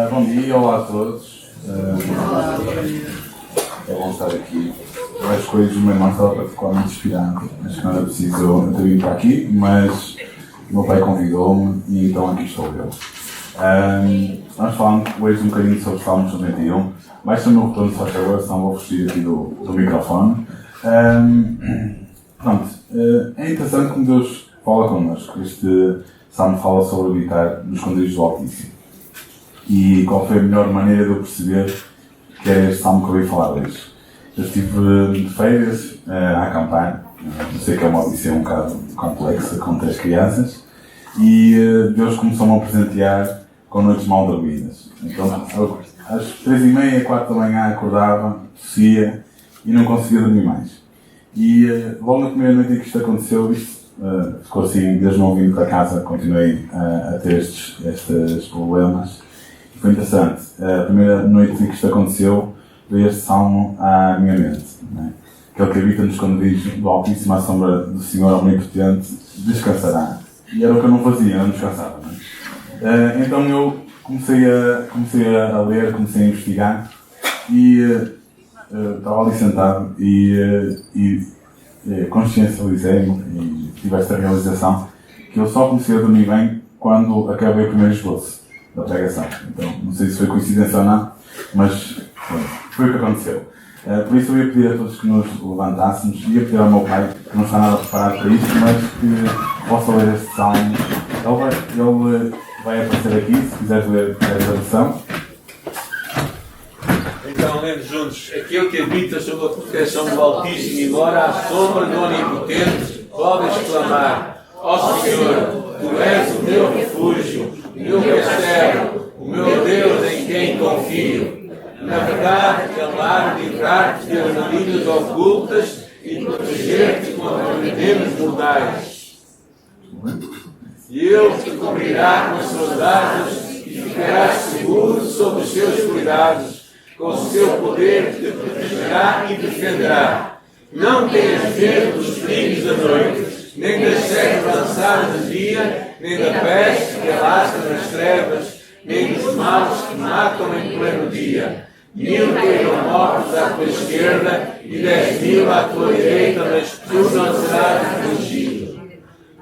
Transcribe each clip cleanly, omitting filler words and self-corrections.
Bom dia, olá a todos. É bom estar aqui. Eu acho que hoje o meu irmão estava particularmente inspirado. Acho que não era preciso eu ter vindo para aqui, mas o meu pai convidou-me e então aqui estou eu. Nós falamos hoje um bocadinho sobre Salmos 91. Mais sobre o meu retorno, se faz favor, senão vou fugir aqui do microfone. É interessante como Deus fala connosco. Este Salmo fala sobre habitar nos esconderijos do Altíssimo. E qual foi a melhor maneira de eu perceber que era este Salmo que eu ia falar hoje? Eu estive de férias a acampar. Eu sei que é uma odisseia um bocado complexa com 3 crianças. E Deus começou-me a presentear com noites mal dormidas. Então, às 3h30, 4 da manhã acordava, tossia e não conseguia dormir mais. E logo na primeira noite em que isto aconteceu, ficou assim, desde não vim para casa, continuei a ter estes problemas. E foi interessante. A primeira noite em que isto aconteceu, veio este salmo à minha mente. Né? Aquele que habita nos esconderijos do Altíssimo, à sombra do Senhor Omnipotente, descansará. E era o que eu não fazia, não descansava. Né? Então eu comecei a ler, comecei a investigar e estava ali sentado e consciencializei-me e tive esta realização que eu só comecei a dormir bem quando acabei o primeiro esboço da pregação. Então, não sei se foi coincidência ou não, mas foi o que aconteceu. Por isso eu ia pedir a todos que nos levantássemos e ia pedir ao meu pai, que não está nada preparado para isto, mas que possa ler este salmo. Ele vai aparecer aqui, se quiseres ler esta versão. Então lemos juntos: aquele que habita sob a proteção do Altíssimo e mora à sombra do Onipotente, pode exclamar: ó Senhor, Tu és o meu refúgio, o meu castelo, o meu Deus em quem confio. Na verdade, Ele livrar-te das malignas ocultas e proteger-te contra venenos mortais. E Ele te cobrirá com as suas asas e ficarás seguro sob os seus cuidados. Com o seu poder te protegerá e defenderá. Não tenhas medo dos perigos da noite, nem das setas lançadas de dia, nem da peste que alastra nas trevas, nem dos males que matam em pleno dia. 1000 cairão mortos à tua esquerda e 10.000 à tua direita, mas tu não serás atingido.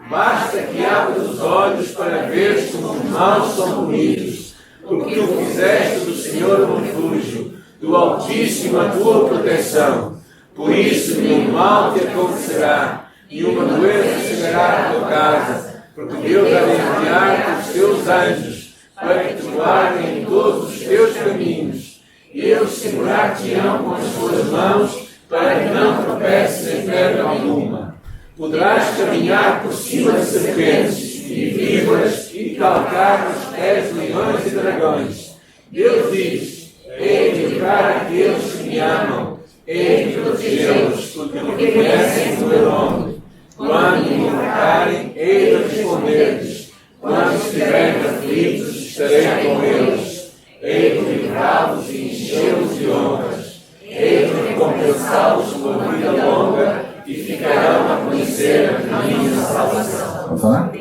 Basta que abras os olhos para veres como os maus são punidos, porque tu fizeste do Senhor um refúgio, do Altíssimo a tua proteção. Por isso nenhum mal te acontecerá, nenhuma doença chegará à tua casa, porque Deus vai enviar os teus anjos para que te guardem em todos os teus caminhos. Eles segurar-te-ão com as suas mãos para que não tropeces em pedra alguma. Poderás caminhar por cima de serpentes e víboras e calcar os pés de leões e dragões. Deus diz: hei de livrar aqueles que me amam, hei de protegê-los, porque me conhecem do meu nome. Quando me invocarem, hei de responder-lhes. Quando estiverem aflitos, estarei com eles. Hei de livrá-los e enchê-los de honras. Hei de recompensá-los com uma vida longa e ficarão a conhecer a minha salvação.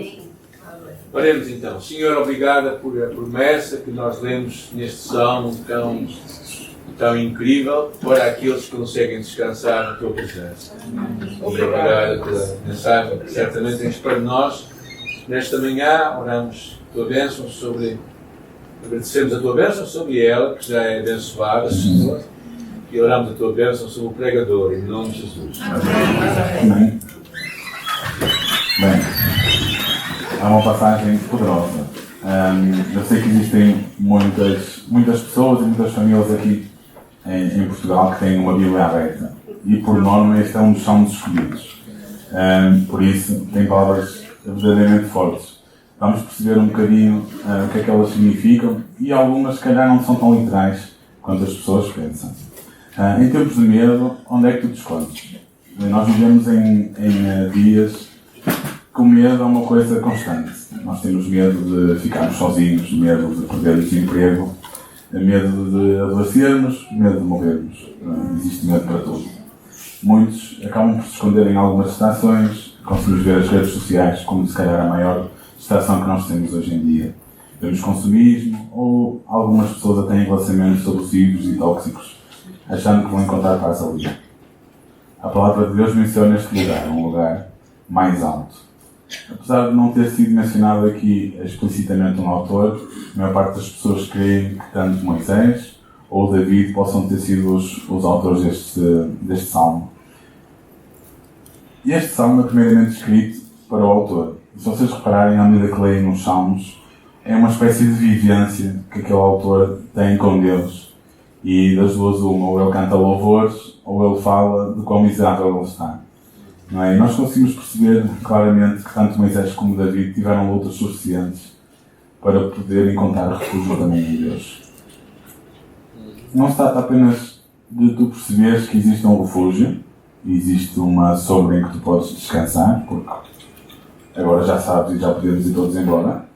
Oremos então. Senhor, obrigada por a promessa que nós lemos neste salmo tão incrível para aqueles que conseguem descansar na tua presença. E obrigada pela mensagem que certamente tens para nós. Nesta manhã oramos a tua bênção sobre... Agradecemos a tua bênção sobre ela, que já é abençoada, Senhor, e oramos a tua bênção sobre o pregador, em nome de Jesus. Amém. Bem, é uma passagem poderosa. Eu sei que existem muitas pessoas e muitas famílias aqui em Portugal que têm uma Bíblia aberta. E por norma este é um dos salmos escolhidos. Por isso tem palavras verdadeiramente fortes. Vamos perceber um bocadinho o que é que elas significam e algumas, se calhar, não são tão literais quanto as pessoas pensam. Em tempos de medo, onde é que tu te escondes? Nós vivemos em dias que o medo é uma coisa constante. Nós temos medo de ficarmos sozinhos, medo de perdermos o emprego, medo de adoecermos, medo de morrermos. Existe medo para tudo. Muitos acabam por se esconder em algumas distrações. Conseguimos ver as redes sociais como, se calhar, a maior distração que nós temos hoje em dia. Temos consumismo, ou algumas pessoas até em relacionamentos abusivos e tóxicos, achando que vão encontrar paz ali. A palavra de Deus menciona este lugar, um lugar mais alto. Apesar de não ter sido mencionado aqui explicitamente um autor, a maior parte das pessoas creem que tanto Moisés ou David possam ter sido os autores deste salmo. E este salmo é primeiramente escrito para o autor. E se vocês repararem, à medida que leem os salmos, é uma espécie de vivência que aquele autor tem com Deus. E das duas uma, ou ele canta louvores, ou ele fala de quão miserável ele está. Não é? E nós conseguimos perceber claramente que tanto Moisés como David tiveram lutas suficientes para poder encontrar refúgio também em Deus. Não se trata apenas de tu perceberes que existe um refúgio, e existe uma sombra em que tu podes descansar, porque agora já sabes e já podemos ir todos embora.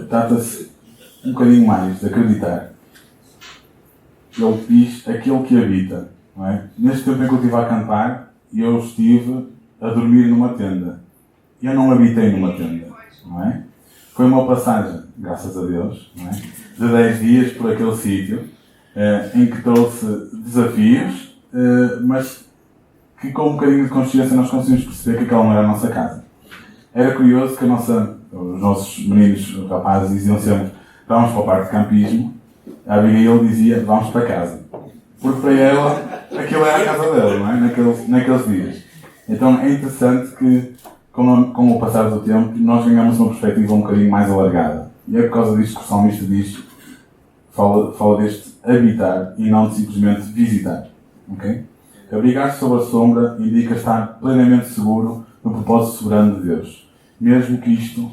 Trata-se um bocadinho mais de acreditar. Ele diz aquele que habita. Não é? Neste tempo em que eu estive a acampar, eu estive a dormir numa tenda. Eu não habitei numa tenda. Não é? Foi uma passagem, graças a Deus, não é? De 10 dias por aquele sítio, em que trouxe desafios, mas que com um bocadinho de consciência nós conseguimos perceber que aquela não era a nossa casa. Era curioso que os nossos meninos, os rapazes, diziam sempre: vamos para o parque de campismo. A Abigail dizia: vamos para casa. Porque para ela, aquilo era a casa dela, não é? Naqueles dias. Então é interessante que, com o passar do tempo, nós ganhamos uma perspectiva um bocadinho mais alargada. E é por causa disto que o salmista diz, fala deste habitar e não de simplesmente visitar. Okay? Abrigar-se sob a sombra indica estar plenamente seguro no propósito soberano de Deus, mesmo que isto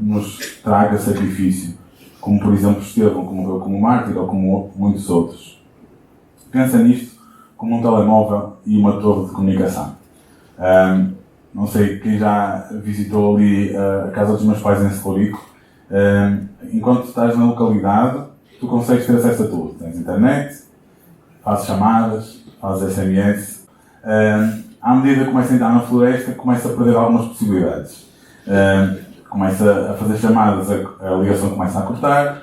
nos traga sacrifício, como por exemplo Estevão, que morreu como mártir, ou como muitos outros. Pensa nisto como um telemóvel e uma torre de comunicação. Não sei quem já visitou ali a casa dos meus pais em Celurico. Enquanto estás na localidade, tu consegues ter acesso a tudo. Tens internet, fazes chamadas, fazes SMS. À medida que começa a entrar na floresta, começa a perder algumas possibilidades. Começa a fazer chamadas, a ligação começa a cortar,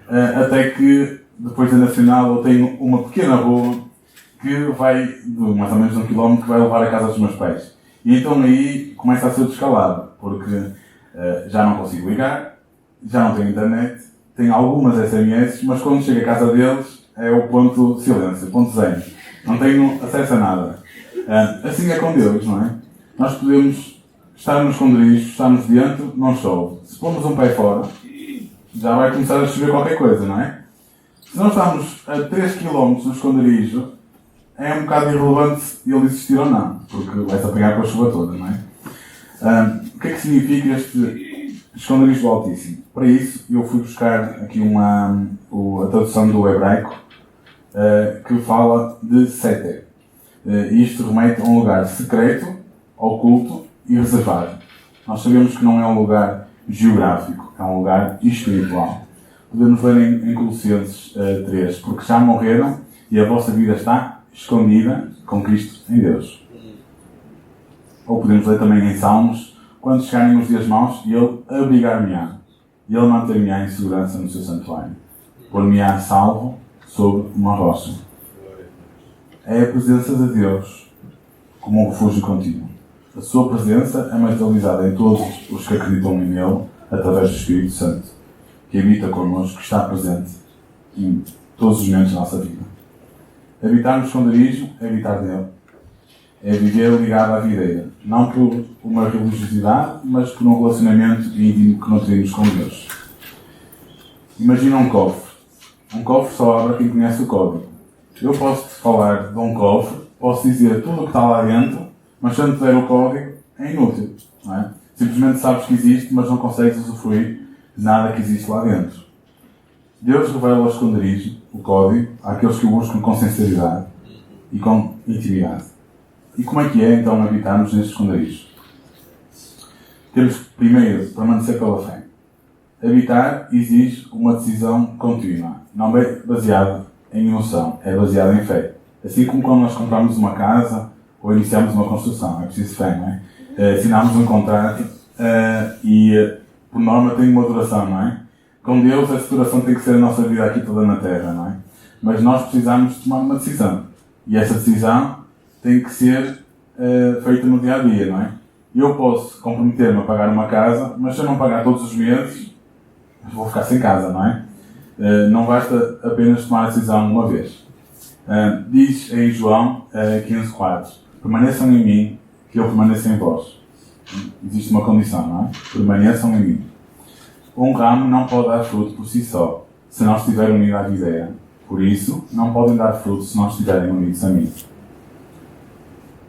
até que depois da Nacional eu tenho uma pequena rua que vai, de mais ou menos 1 km, que vai levar à casa dos meus pais. E então aí começa a ser descalado, porque já não consigo ligar, já não tenho internet, tenho algumas SMS, mas quando chego à casa deles é o ponto silêncio, ponto zen. Não tenho acesso a nada. Assim é com Deus, não é? Nós podemos estar nos esconderijos, estarmos dentro, não chove. Se pomos um pé fora, já vai começar a chover qualquer coisa, não é? Se nós estamos a 3 km do esconderijo, é um bocado irrelevante ele existir ou não, porque vai-se apanhar com a chuva toda, não é? O que é que significa este esconderijo do Altíssimo? Para isso, eu fui buscar aqui a tradução do hebraico, que fala de Seter. Isto remete a um lugar secreto, oculto e reservado. Nós sabemos que não é um lugar geográfico, é um lugar espiritual. Podemos ler em Colossenses 3, porque já morreram e a vossa vida está escondida com Cristo em Deus. Ou podemos ler também em Salmos: quando chegarem os dias maus, Ele abrigar-me-á, e Ele manter-me-á em segurança no seu santuário. Pôr-me-á salvo sobre uma rocha. É a presença de Deus como um refúgio contínuo. A sua presença é materializada em todos os que acreditam nele, através do Espírito Santo, que habita connosco, que está presente em todos os momentos da nossa vida. Habitar no esconderijo é habitar nele. É viver ligado à videira. Não por uma religiosidade, mas por um relacionamento íntimo que nutrimos com Deus. Imagina um cofre. Um cofre só abre quem conhece o código. Eu posso-te falar de um cofre, posso dizer tudo o que está lá dentro, mas se eu não te der o código, é inútil. Não é? Simplesmente sabes que existe, mas não consegues usufruir de nada que existe lá dentro. Deus revela ao esconderijo, o código, àqueles que o buscam com sinceridade e com intimidade. E como é que é, então, habitarmos neste esconderijo? Temos que, primeiro, permanecer pela fé. Habitar exige uma decisão contínua. Não é baseado em emoção, é baseado em fé. Assim como quando nós compramos uma casa ou iniciamos uma construção, é preciso fé, não é? Assinamos um contrato e, por norma, tem uma duração, não é? com Deus a saturação tem que ser a nossa vida aqui toda na Terra, não é? Mas nós precisamos tomar uma decisão. E essa decisão tem que ser feita no dia a dia, não é? Eu posso comprometer-me a pagar uma casa, mas se eu não pagar todos os meses, vou ficar sem casa, não é? Não basta apenas tomar a decisão uma vez. Diz em João 15:4: permaneçam em mim, que eu permaneça em vós. Existe uma condição, não é? Permaneçam em mim. Um ramo não pode dar fruto por si só, se não estiver unido à videira. Por isso, não podem dar fruto se não estiverem unidos a mim.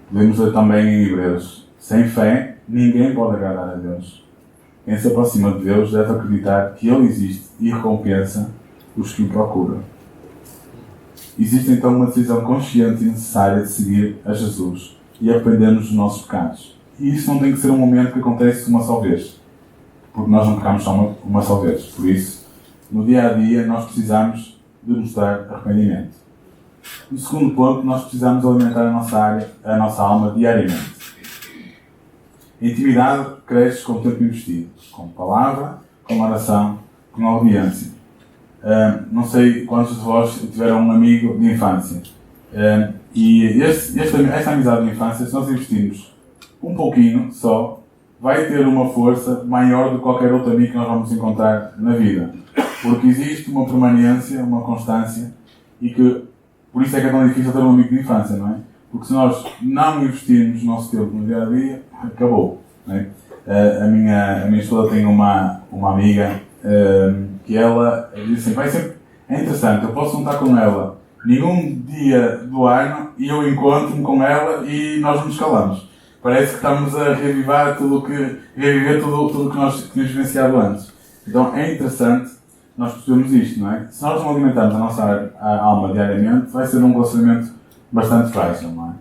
Podemos ler também em Hebreus: sem fé, ninguém pode agradar a Deus. Quem se aproxima de Deus deve acreditar que Ele existe e recompensa os que o procuram. Existe então uma decisão consciente e necessária de seguir a Jesus e arrepender-nos dos nossos pecados. E isso não tem que ser um momento que acontece uma só vez, porque nós não pecamos só uma só vez. Por isso, no dia a dia, nós precisamos de mostrar arrependimento. No segundo ponto, nós precisamos alimentar a nossa alma diariamente. A intimidade cresce com o tempo investido, com palavra, com oração, com obediência. Não sei quantos de vós tiveram um amigo de infância. E esta amizade de infância, se nós investirmos um pouquinho só, vai ter uma força maior do que qualquer outro amigo que nós vamos encontrar na vida. Porque existe uma permanência, uma constância, e que por isso é que é tão difícil ter um amigo de infância, não é? Porque se nós não investirmos o nosso tempo no dia a dia, acabou. Não é? A minha esposa tem uma amiga que ela diz assim: vai sempre, é interessante, eu posso não estar com ela nenhum dia do ano e eu encontro-me com ela e nós nos calamos. Parece que estamos a reviver tudo o que nós tínhamos vivenciado antes. Então é interessante nós percebemos isto, não é? Se nós não alimentarmos a nossa alma diariamente, vai ser um relacionamento bastante frágil, não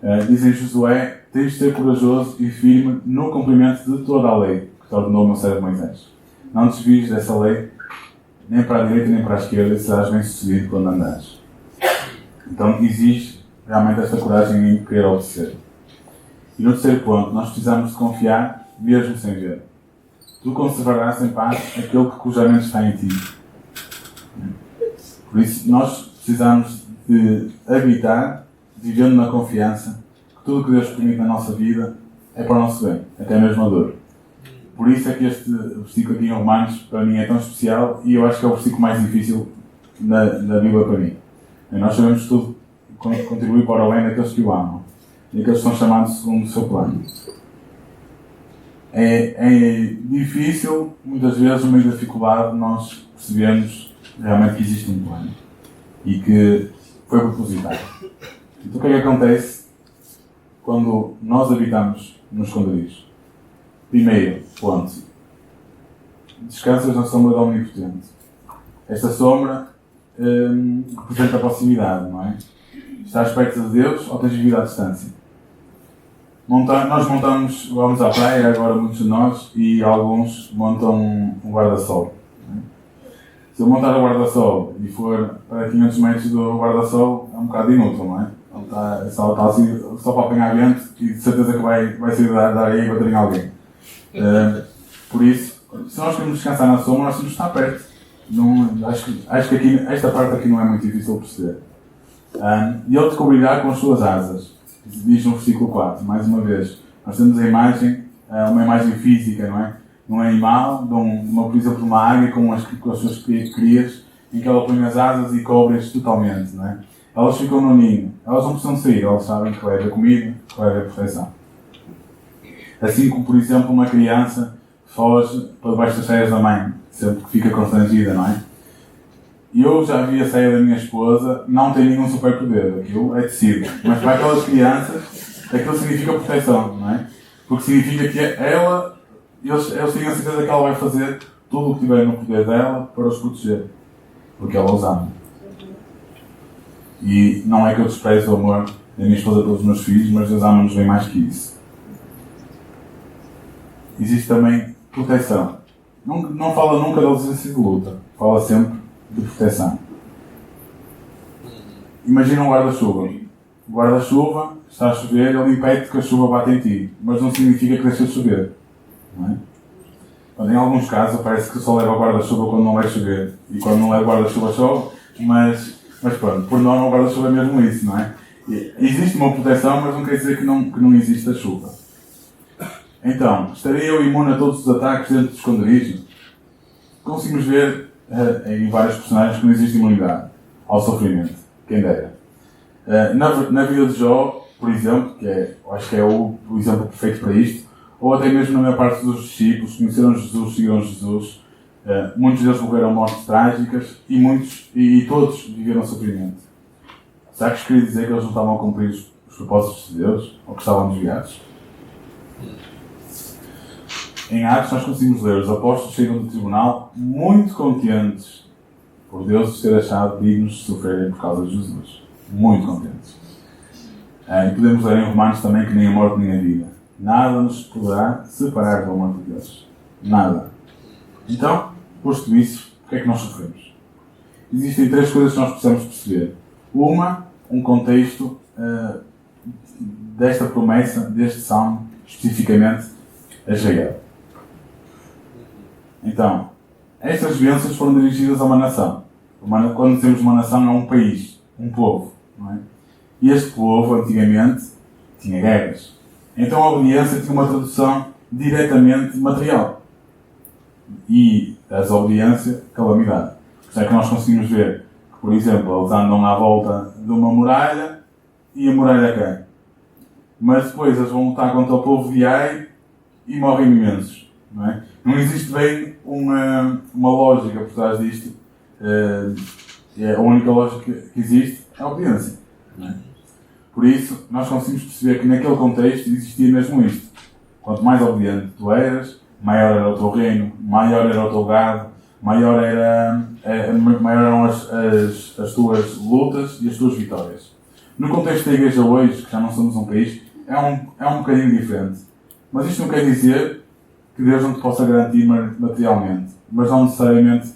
é? Dizem Josué: tens de ser corajoso e firme no cumprimento de toda a lei que te ordenou o meu servo Moisés. Não desvies dessa lei, nem para a direita nem para a esquerda, e serás bem sucedido quando andares. Então exige realmente esta coragem em querer obedecer. E no terceiro ponto, nós precisamos de confiar mesmo sem ver. Tu conservarás em paz aquele cuja mente está em ti. Por isso, nós precisamos de habitar, vivendo na confiança, que tudo o que Deus permite na nossa vida é para o nosso bem, até mesmo a dor. Por isso é que este versículo aqui em Romanos, para mim, é tão especial, e eu acho que é o versículo mais difícil da Bíblia para mim. E nós sabemos que tudo contribui para o bem daqueles que o amam, e aqueles que são chamados segundo o seu plano. É difícil, muitas vezes, no meio da dificuldade, nós percebemos realmente que existe um plano e que foi propositado. Então o que é que acontece quando nós habitamos nos esconderijos? Primeiro ponto: descansas na sombra do Omnipotente. Esta sombra representa a proximidade, não é? Estás perto de Deus ou tens vivido à distância? Nós vamos à praia, agora muitos de nós, e alguns montam um guarda-sol. Se eu montar o guarda-sol e for para 500 metros do guarda-sol, é um bocado inútil, não é? Está assim, só para apanhar vento e de certeza que vai sair da areia e bater em alguém. Por isso, se nós queremos descansar na sombra, nós temos de estar perto. Acho que aqui, esta parte aqui não é muito difícil de perceber. E ele te cobrirá com as suas asas. Diz no versículo 4, mais uma vez. Nós temos a imagem, uma imagem física, não é? De um animal, por exemplo, de uma águia com as suas crias, em que ela põe as asas e cobre-as totalmente, não é? Elas ficam no ninho. Elas não precisam sair, elas sabem que vai haver comida, que vai haver proteção. Assim como, por exemplo, uma criança foge para debaixo das saias da mãe, sempre que fica constrangida, não é? E eu já vi a saia da minha esposa, não tem nenhum superpoder, aquilo é tecido. Mas para aquelas crianças, aquilo significa proteção, não é? Porque significa que eles têm a certeza que ela vai fazer tudo o que tiver no poder dela para os proteger. Porque ela os ama. E não é que eu desprezo o amor da minha esposa pelos meus filhos, mas Deus ama-nos bem mais que isso. Existe também proteção. Não fala nunca da ausência de luta, fala sempre de proteção. Imagina um guarda-chuva. O guarda-chuva está a chover, ele impede que a chuva bata em ti, mas não significa que deixe de chover. Não é? Em alguns casos parece que só leva guarda-chuva quando não vai chover. E quando não leva guarda-chuva chove, mas pronto, por norma o guarda-chuva é mesmo isso, não é? Existe uma proteção, mas não quer dizer que não existe a chuva. Então, estaria eu imune a todos os ataques dentro do esconderijo? Conseguimos ver em vários personagens que não existe imunidade ao sofrimento. Quem dera. Na vida de Jó, por exemplo, acho que é o exemplo perfeito para isto, ou até mesmo na maior parte dos discípulos, conheceram Jesus, seguiram Jesus, muitos deles morreram mortes trágicas e todos viveram sofrimento. Será que isto queria dizer que eles não estavam a cumprir os propósitos de Deus? Ou que estavam desviados? Em Atos nós conseguimos ler, os apóstolos chegam do tribunal muito contentes por Deus os ter achado dignos de sofrerem por causa de Jesus. Muito contentes. E podemos ler em Romanos também que nem a morte nem a vida. Nada nos poderá separar do amor de Deus. Nada. Então, posto isso, o que é que nós sofremos? Existem 3 coisas que nós precisamos perceber. Uma, um contexto desta promessa, deste salmo, especificamente a Jael. Então, estas bênçãos foram dirigidas a uma nação. Quando dizemos uma nação, é um país, um povo. Não é? E este povo, antigamente, tinha guerras. Então a obediência tinha uma tradução diretamente material. E a desobediência, calamidade. Por isso é que nós conseguimos ver que, por exemplo, eles andam à volta de uma muralha e a muralha cai. Mas depois eles vão lutar contra o povo de Ai e morrem imensos. Não é? Não existe bem uma lógica por trás disto. A única lógica que existe é a obediência. Não é? Por isso, nós conseguimos perceber que naquele contexto existia mesmo isto. Quanto mais obediente tu eras, maior era o teu reino, maior era o teu gado, maior eram as tuas lutas e as tuas vitórias. No contexto da igreja hoje, que já não somos um país, é um bocadinho diferente. Mas isto não quer dizer que Deus não te possa garantir materialmente, mas não necessariamente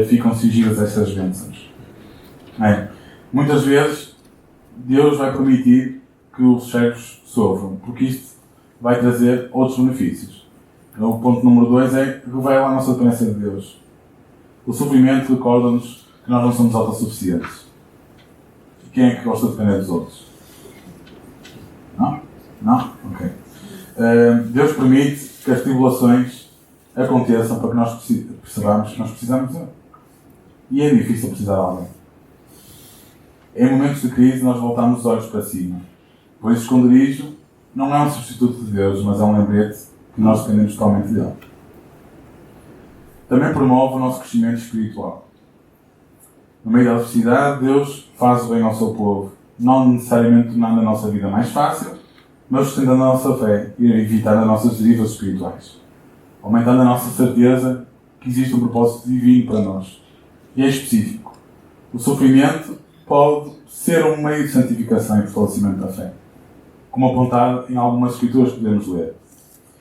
ficam sigilas estas bênçãos. Muitas vezes Deus vai permitir que os servos sofram, porque isto vai trazer outros benefícios. O ponto número 2 é revela a nossa dependência de Deus. O sofrimento recorda-nos que nós não somos autossuficientes. Quem é que gosta de depender dos outros? Não? Não? Ok. Deus permite que as tribulações aconteçam para que nós percebamos que nós precisamos dele. E é difícil precisar de alguém. Em momentos de crise nós voltamos os olhos para cima. Pois o esconderijo não é um substituto de Deus, mas é um lembrete que nós dependemos totalmente dele. Também promove o nosso crescimento espiritual. No meio da adversidade, Deus faz o bem ao seu povo, não necessariamente tornando a nossa vida mais fácil, mas sustentando a nossa fé e evitando as nossas derivas espirituais, aumentando a nossa certeza que existe um propósito divino para nós. E é específico. O sofrimento pode ser um meio de santificação e fortalecimento da fé, como apontado em algumas escrituras que podemos ler.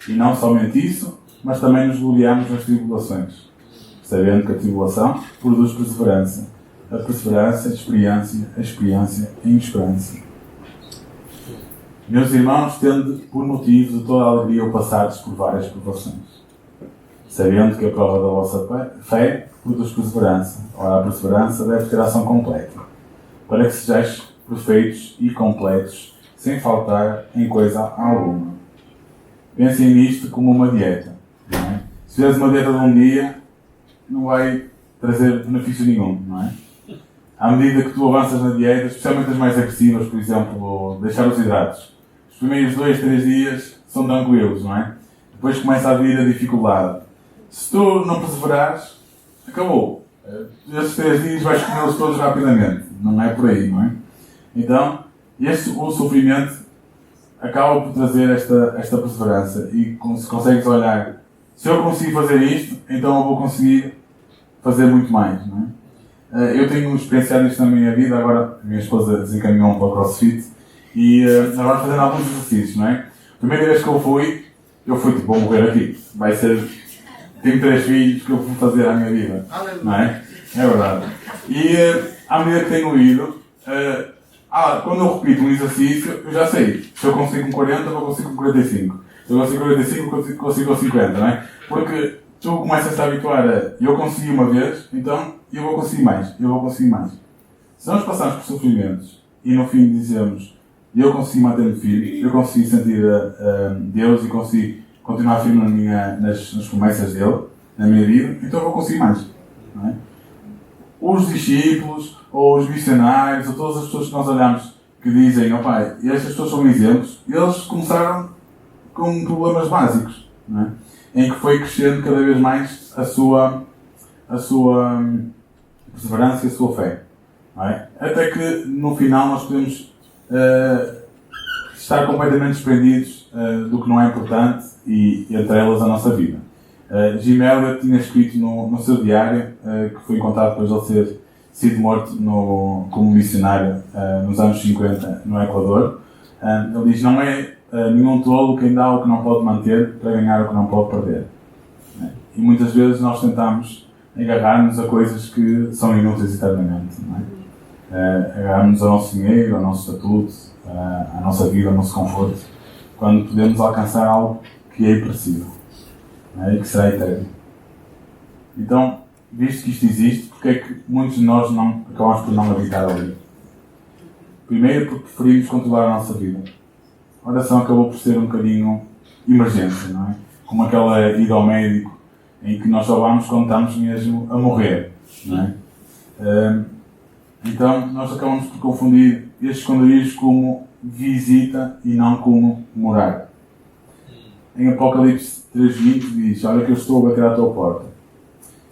E não somente isso, mas também nos gloriamos nas tribulações, sabendo que a tribulação produz perseverança, a perseverança, a experiência, em esperança. Meus irmãos, tende por motivo de toda a alegria o passardes por várias provações, sabendo que a prova da vossa fé produz perseverança. Ora, a perseverança deve ter ação completa, para que sejais perfeitos e completos, sem faltar em coisa alguma. Pensem nisto como uma dieta. Não é? Se fizeres uma dieta de um dia, não vai trazer benefício nenhum, não é? À medida que tu avanças na dieta, especialmente as mais agressivas, por exemplo, deixar os hidratos. Os primeiros 2, 3 dias são tranquilos, não é? Depois começa a vir a dificuldade. Se tu não perseverares, acabou. Esses 3 dias vais comê-los todos rapidamente. Não é por aí, não é? Então, o sofrimento acaba por trazer esta perseverança. E se consegues olhar, se eu consigo fazer isto, então eu vou conseguir fazer muito mais, não é? Eu tenho experienciado isto na minha vida. Agora a minha esposa desencaminhou-me para o CrossFit e agora fazendo alguns exercícios, não é? A primeira vez que eu fui tipo, vou morrer aqui. Vai ser... Tenho 3 filhos que eu vou fazer à minha vida, não é? É verdade. E à medida que tenho ido, quando eu repito um exercício, eu já sei. Se eu consigo com 40, eu consigo com 45. Se eu consigo com 45, eu consigo com 50, não é? Porque tu começas a habituar a eu consegui uma vez, então eu vou conseguir mais, eu vou conseguir mais. Se nós passarmos por sofrimentos e no fim dizemos eu consegui manter-me firme, eu consegui sentir Deus e consegui continuar firme nas promessas dele, na minha vida, então eu vou conseguir mais. Não é? Os discípulos, ou os missionários, ou todas as pessoas que nós olhamos que dizem, ó pai, estas pessoas são exemplos, eles começaram com problemas básicos, não é? Em que foi crescendo cada vez mais a sua perseverança e a sua fé. Não é? Até que no final nós podemos estar completamente desprendidos do que não é importante e entre elas a nossa vida. Jim Elliot tinha escrito no seu diário, que foi encontrado depois de ele ter sido morto como missionário nos anos 50 no Equador. Ele diz, não é nenhum tolo quem dá o que não pode manter para ganhar o que não pode perder. E muitas vezes nós tentamos agarrar-nos a coisas que são inúteis eternamente. Não é? Agarrar-nos ao nosso dinheiro, ao nosso estatuto, à nossa vida, ao nosso conforto, quando podemos alcançar algo que é impossível, e que será eterno. Então, visto que isto existe, porque é que muitos de nós acabamos por não habitar ali? Primeiro, porque preferimos controlar a nossa vida. A oração acabou por ser um bocadinho emergência, não é? Como aquela ida ao médico, em que nós só vamos quando estamos mesmo a morrer, não é? Então, nós acabamos por confundir estes esconderijos como visita e não como morar. Em Apocalipse 3:20 diz, olha que eu estou a bater à tua porta.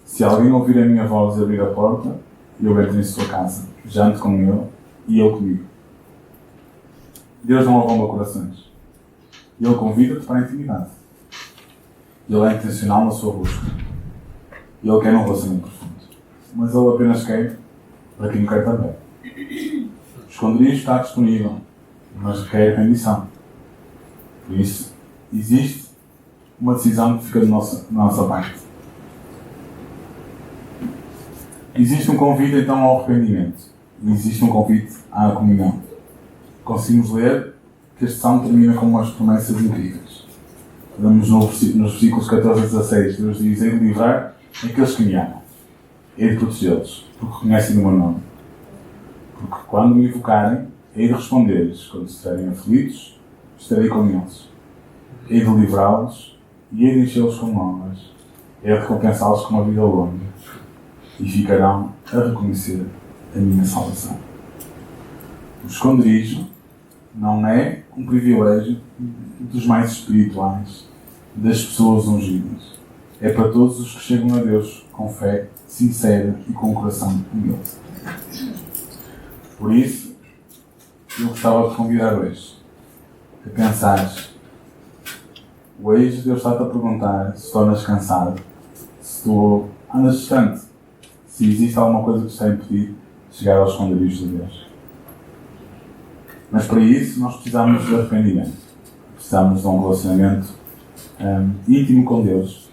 Se alguém ouvir a minha voz e abrir a porta, eu entro em sua casa, janto com ele e ele comigo. Deus não arromba corações. Ele convida-te para a intimidade. Ele é intencional na sua busca. Ele quer um relacionamento profundo. Mas ele apenas quer para quem quer também. O esconderijo está disponível, mas requer rendição. Por isso, existe uma decisão que fica da nossa parte. Existe um convite então ao arrependimento. E existe um convite à comunhão. Conseguimos ler que este salmo termina com umas promessas incríveis. Vamos nos versículos 14 a 16. Deus diz, hei de livrar aqueles que me amam. Hei de protegê-los, porque conhecem o meu nome. Porque quando me invocarem, hei de responder-lhes. Quando estiverem aflitos, estarei com eles. Hei de livrá-los e hei de enchê-los com honras. Hei de recompensá-los com uma vida longa. E ficarão a reconhecer a minha salvação. O esconderijo não é um privilégio dos mais espirituais, das pessoas ungidas. É para todos os que chegam a Deus com fé sincera e com o coração humilde. Por isso, eu gostava de convidar hoje a pensares. Hoje Deus está-te a perguntar se tornas cansado, se tu andas distante, se existe alguma coisa que te está a impedir de chegar aos esconderijos de Deus. Mas para isso nós precisamos de arrependimento. Precisamos de um relacionamento íntimo com Deus.